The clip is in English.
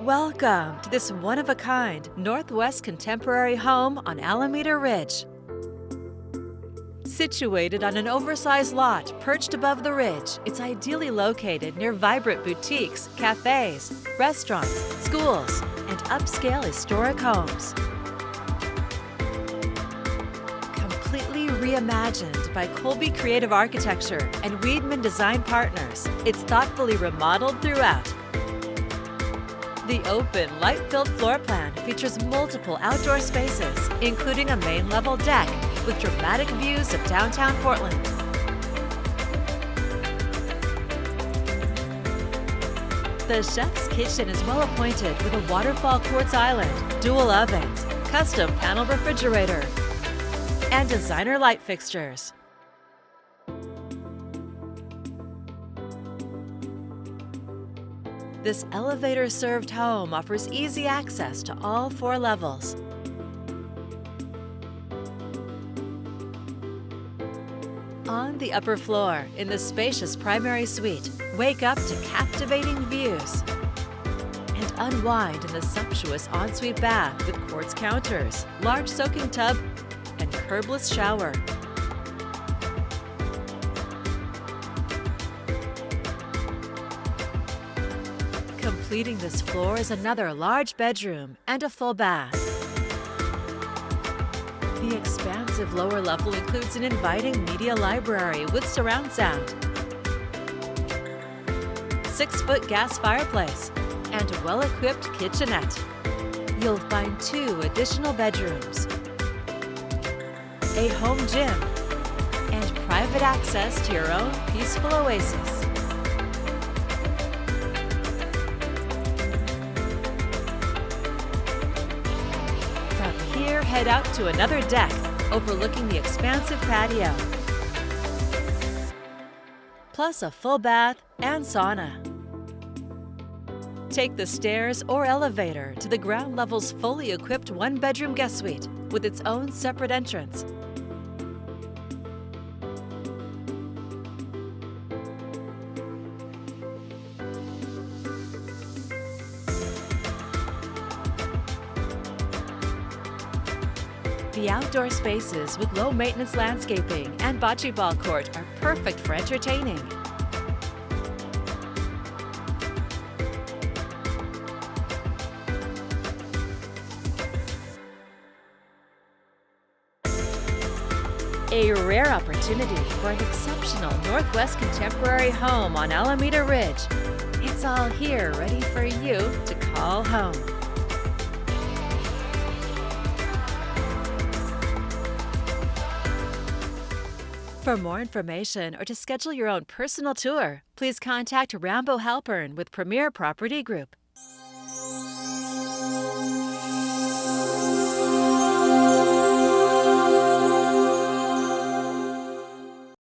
Welcome to this one-of-a-kind Northwest contemporary home on Alameda Ridge. Situated on an oversized lot perched above the ridge, it's ideally located near vibrant boutiques, cafes, restaurants, schools, and upscale historic homes. Completely reimagined by Colby Creative Architecture and Weidman Design Partners, it's thoughtfully remodeled throughout. The open, light-filled floor plan features multiple outdoor spaces, including a main-level deck with dramatic views of downtown Portland. The chef's kitchen is well appointed with a waterfall quartz island, dual ovens, custom panel refrigerator, and designer light fixtures. This elevator-served home offers easy access to all 4 levels. On the upper floor, in the spacious primary suite, wake up to captivating views and unwind in the sumptuous ensuite bath with quartz counters, large soaking tub, and curbless shower. Completing this floor is another large bedroom and a full bath. The expansive lower level includes an inviting media library with surround sound, 6-foot gas fireplace, and a well-equipped kitchenette. You'll find 2 additional bedrooms, a home gym, and private access to your own peaceful oasis. Here, head out to another deck overlooking the expansive patio, plus a full bath and sauna. Take the stairs or elevator to the ground level's fully equipped 1-bedroom guest suite with its own separate entrance. The outdoor spaces with low-maintenance landscaping and bocce ball court are perfect for entertaining. A rare opportunity for an exceptional Northwest contemporary home on Alameda Ridge. It's all here ready for you to call home. For more information or to schedule your own personal tour, please contact Rambo Halpern with Premier Property Group.